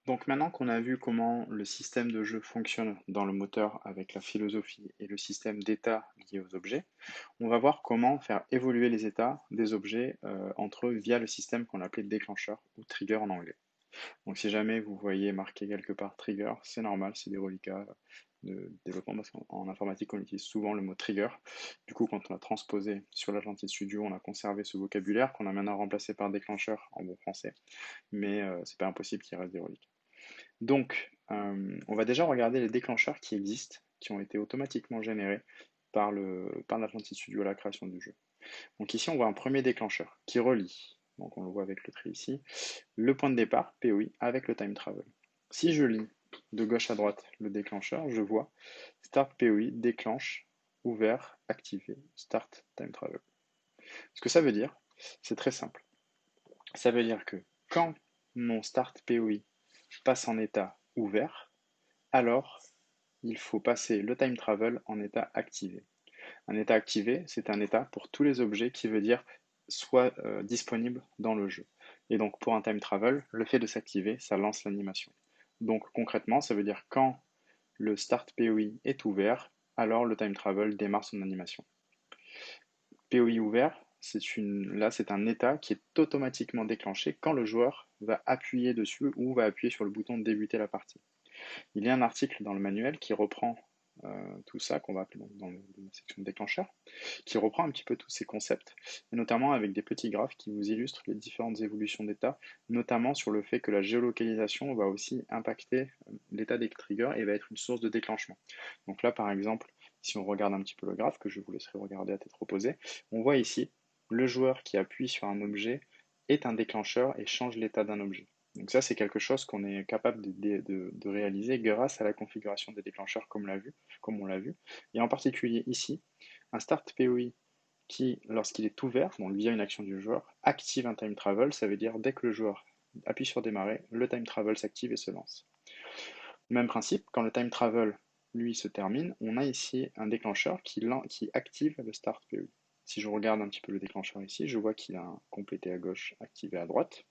Donc maintenant qu'on a vu comment le système de jeu fonctionne dans le moteur avec la philosophie et le système d'état lié aux objets, on va voir comment faire évoluer les états des objets entre eux via le système qu'on appelait déclencheur ou trigger en anglais. Donc si jamais vous voyez marqué quelque part trigger, c'est normal, c'est des reliquats de développement parce qu'en informatique on utilise souvent le mot trigger. Du coup quand on a transposé sur l'Atlantis Studio, on a conservé ce vocabulaire qu'on a maintenant remplacé par déclencheur en bon français, mais c'est pas impossible qu'il reste des reliquats. Donc, on va déjà regarder les déclencheurs qui existent, qui ont été automatiquement générés par l'Atlantis Studio à la création du jeu. Donc ici, on voit un premier déclencheur qui relie, donc on le voit avec le trait ici, le point de départ, POI, avec le time travel. Si je lis de gauche à droite le déclencheur, je vois Start POI, déclenche, ouvert, activé, Start Time Travel. Ce que ça veut dire, c'est très simple. Ça veut dire que quand mon Start POI passe en état ouvert, alors il faut passer le time travel en état activé. Un état activé, c'est un état pour tous les objets qui veut dire soit disponible dans le jeu. Et donc pour un time travel, le fait de s'activer, ça lance l'animation. Donc concrètement, ça veut dire quand le start POI est ouvert, alors le time travel démarre son animation. POI ouvert, là c'est un état qui est automatiquement déclenché quand le joueur va appuyer dessus ou va appuyer sur le bouton de débuter la partie. Il y a un article dans le manuel qui reprend tout ça, qu'on va appeler dans la section de déclencheur, qui reprend un petit peu tous ces concepts, et notamment avec des petits graphes qui vous illustrent les différentes évolutions d'état, notamment sur le fait que la géolocalisation va aussi impacter l'état des triggers et va être une source de déclenchement. Donc là, par exemple, si on regarde un petit peu le graphe, que je vous laisserai regarder à tête reposée, on voit ici le joueur qui appuie sur un objet est un déclencheur et change l'état d'un objet. Donc ça, c'est quelque chose qu'on est capable de réaliser grâce à la configuration des déclencheurs comme on l'a vu. Et en particulier ici, un start POI qui, lorsqu'il est ouvert, donc via une action du joueur, active un time travel, ça veut dire dès que le joueur appuie sur démarrer, le time travel s'active et se lance. Même principe, quand le time travel, lui, se termine, on a ici un déclencheur qui active le start POI. Si je regarde un petit peu le déclencheur ici, je vois qu'il a un complété à gauche, activé à droite.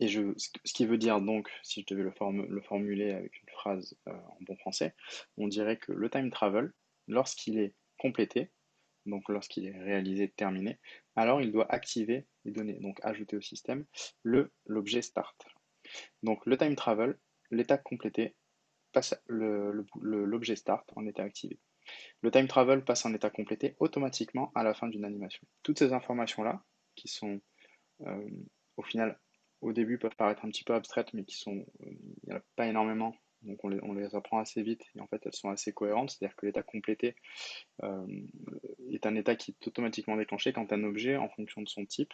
Et ce qui veut dire donc, si je devais le formuler avec une phrase en bon français, on dirait que le time travel, lorsqu'il est complété, donc lorsqu'il est réalisé, terminé, alors il doit activer les données, donc ajouter au système l'objet start. Donc le time travel, l'état complété, passe l'objet start en état activé. Le time travel passe en état complété automatiquement à la fin d'une animation. Toutes ces informations-là, qui sont euh, au final, au début, peuvent paraître un petit peu abstraites, mais il n'y en a pas énormément, donc on les apprend assez vite, et en fait elles sont assez cohérentes, c'est-à-dire que l'état complété euh, est un état qui est automatiquement déclenché quand un objet, en fonction de son type,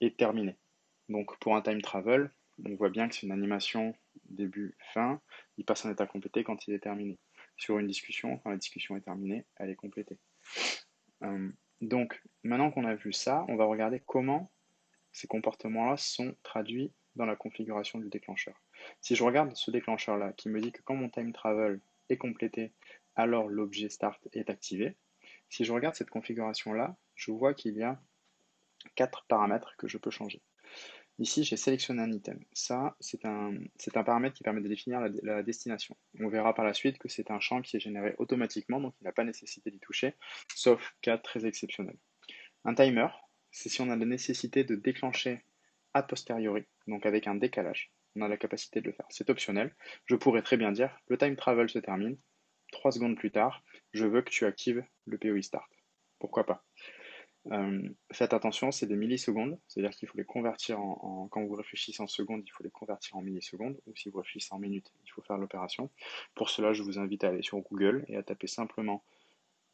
est terminé. Donc pour un time travel, on voit bien que c'est une animation début-fin, il passe en état complété quand il est terminé. Sur une discussion, quand la discussion est terminée, elle est complétée. Donc maintenant qu'on a vu ça, on va regarder comment ces comportements-là sont traduits dans la configuration du déclencheur. Si je regarde ce déclencheur-là qui me dit que quand mon time travel est complété, alors l'objet start est activé. Si je regarde cette configuration-là, je vois qu'il y a 4 paramètres que je peux changer. Ici, j'ai sélectionné un item. Ça, c'est un paramètre qui permet de définir la destination. On verra par la suite que c'est un champ qui est généré automatiquement, donc il n'a pas nécessité d'y toucher, sauf cas très exceptionnels. Un timer, c'est si on a la nécessité de déclencher a posteriori, donc avec un décalage. On a la capacité de le faire. C'est optionnel. Je pourrais très bien dire, le time travel se termine, 3 secondes plus tard, je veux que tu actives le POI start. Pourquoi pas? Faites attention, c'est des millisecondes, c'est-à-dire qu'il faut les convertir quand vous réfléchissez en secondes, il faut les convertir en millisecondes, ou si vous réfléchissez en minutes, il faut faire l'opération. Pour cela, je vous invite à aller sur Google et à taper simplement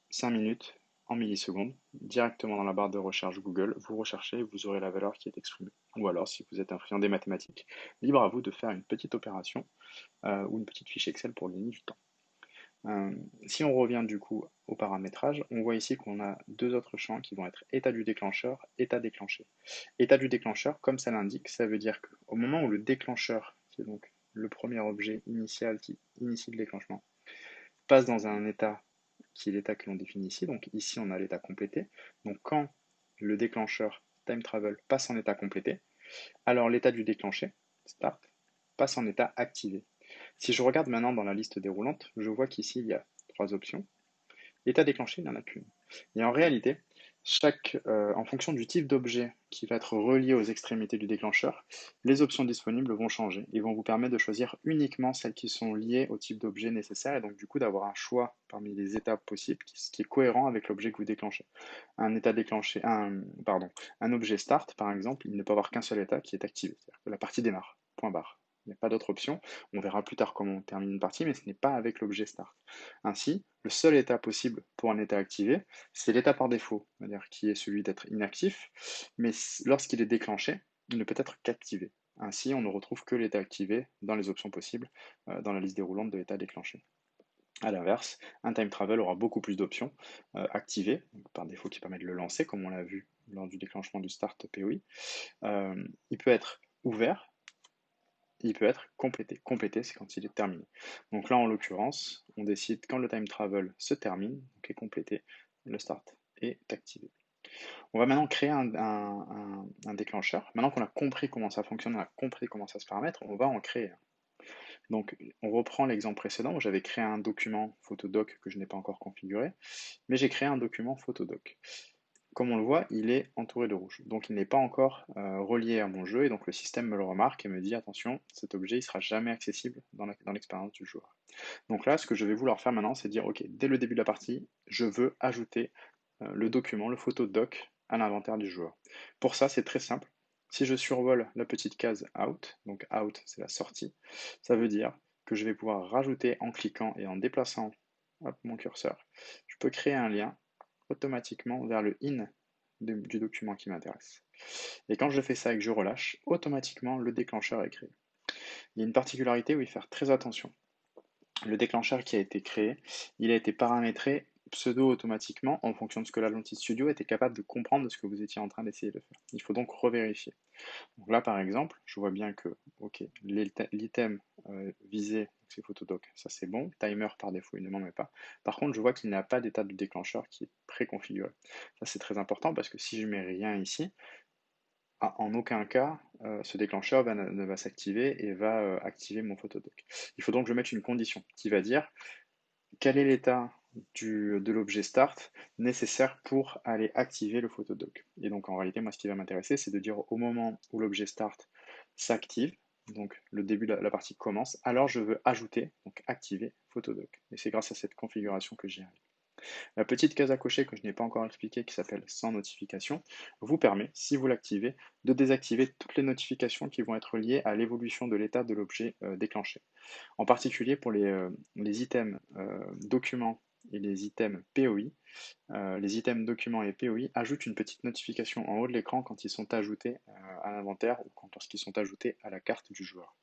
5 minutes en millisecondes, directement dans la barre de recherche Google, vous recherchez, vous aurez la valeur qui est exprimée. Ou alors, si vous êtes un friand des mathématiques, libre à vous de faire une petite opération ou une petite fiche Excel pour gagner du temps. Euh, Si on revient du coup au paramétrage, on voit ici qu'on a deux autres champs qui vont être état du déclencheur, état déclenché. État du déclencheur, comme ça l'indique, ça veut dire qu'au moment où le déclencheur, qui est donc le premier objet initial qui initie le déclenchement, passe dans un état qui est l'état que l'on définit ici. Donc ici, on a l'état complété. Donc quand le déclencheur time travel passe en état complété, alors l'état du déclenché, start, passe en état activé. Si je regarde maintenant dans la liste déroulante, je vois qu'ici il y a trois options. L'état déclenché, il n'y en a qu'une. Et en réalité, en fonction du type d'objet qui va être relié aux extrémités du déclencheur, les options disponibles vont changer et vont vous permettre de choisir uniquement celles qui sont liées au type d'objet nécessaire et donc du coup d'avoir un choix parmi les étapes possibles qui est cohérent avec l'objet que vous déclenchez. Un objet start, par exemple, il ne peut avoir qu'un seul état qui est activé, c'est-à-dire que la partie démarre, point barre. Il n'y a pas d'autre option. On verra plus tard comment on termine une partie, mais ce n'est pas avec l'objet start. Ainsi, le seul état possible pour un état activé, c'est l'état par défaut, c'est-à-dire qui est celui d'être inactif, mais lorsqu'il est déclenché, il ne peut être qu'activé. Ainsi, on ne retrouve que l'état activé dans les options possibles dans la liste déroulante de l'état déclenché. A l'inverse, un time travel aura beaucoup plus d'options activées, donc par défaut qui permet de le lancer, comme on l'a vu lors du déclenchement du start POI. Il peut être ouvert, il peut être complété. Complété, c'est quand il est terminé. Donc là, en l'occurrence, on décide quand le time travel se termine, donc est complété, le start est activé. On va maintenant créer un déclencheur. Maintenant qu'on a compris comment ça fonctionne, on a compris comment ça se paramètre, on va en créer un. Donc, on reprend l'exemple précédent où j'avais créé un document Photodoc que je n'ai pas encore configuré, mais j'ai créé un document Photodoc. Comme on le voit, il est entouré de rouge, donc il n'est pas encore relié à mon jeu, et donc le système me le remarque et me dit attention, cet objet il sera jamais accessible dans l'expérience du joueur. Donc là, ce que je vais vouloir faire maintenant, c'est dire ok, dès le début de la partie, je veux ajouter le document, le Photodoc, à l'inventaire du joueur. Pour ça, c'est très simple. Si je survole la petite case out, donc out c'est la sortie, ça veut dire que je vais pouvoir rajouter en cliquant et en déplaçant mon curseur, je peux créer un lien automatiquement vers le in du document qui m'intéresse. Et quand je fais ça et que je relâche, automatiquement le déclencheur est créé. Il y a une particularité où il faut faire très attention. Le déclencheur qui a été créé, il a été paramétré pseudo-automatiquement en fonction de ce que la lentille studio était capable de comprendre de ce que vous étiez en train d'essayer de faire. Il faut donc revérifier. Donc là, par exemple, je vois bien que ok, l'item visé, c'est Photodoc, ça c'est bon. Timer, par défaut, il ne m'en met pas. Par contre, je vois qu'il n'y a pas d'état de déclencheur qui est préconfiguré. Ça, c'est très important parce que si je mets rien ici, en aucun cas, ce déclencheur ne va s'activer et va activer mon Photodoc. Il faut donc que je mette une condition qui va dire quel est l'état de l'objet start nécessaire pour aller activer le Photodoc. Et donc en réalité, moi ce qui va m'intéresser, c'est de dire au moment où l'objet start s'active, donc le début de la partie commence, alors je veux ajouter, donc activer Photodoc. Et c'est grâce à cette configuration que j'y arrive. La petite case à cocher que je n'ai pas encore expliquée, qui s'appelle sans notification, vous permet, si vous l'activez, de désactiver toutes les notifications qui vont être liées à l'évolution de l'état de l'objet déclenché. En particulier pour les items documents et les items POI. Les items documents et POI ajoutent une petite notification en haut de l'écran quand ils sont ajoutés à l'inventaire ou lorsqu'ils sont ajoutés à la carte du joueur.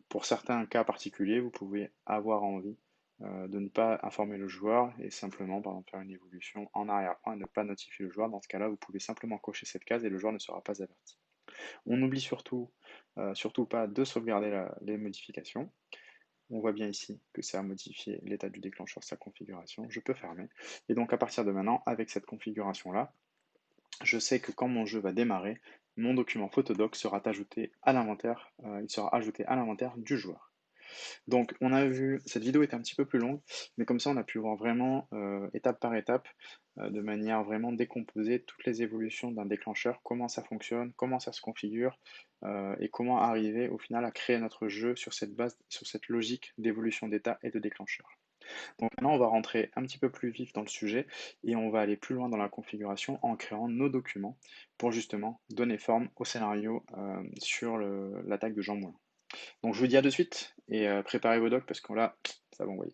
Pour certains cas particuliers, vous pouvez avoir envie de ne pas informer le joueur et simplement par exemple, faire une évolution en arrière-plan et ne pas notifier le joueur. Dans ce cas-là, vous pouvez simplement cocher cette case et le joueur ne sera pas averti. On n'oublie surtout pas de sauvegarder les modifications. On voit bien ici que ça a modifié l'état du déclencheur, sa configuration. Je peux fermer. Et donc à partir de maintenant, avec cette configuration-là, je sais que quand mon jeu va démarrer, mon document Photodoc sera ajouté à l'inventaire, il sera ajouté à l'inventaire du joueur. Donc on a vu, cette vidéo est un petit peu plus longue, mais comme ça on a pu voir vraiment étape par étape, de manière vraiment décomposée, toutes les évolutions d'un déclencheur, comment ça fonctionne, comment ça se configure, et comment arriver au final à créer notre jeu sur cette base, sur cette logique d'évolution d'état et de déclencheur. Donc maintenant on va rentrer un petit peu plus vif dans le sujet et on va aller plus loin dans la configuration en créant nos documents pour justement donner forme au scénario sur l'attaque de Jean Moulin. Donc je vous dis à de suite et préparez vos docs parce que là, ça va envoyer.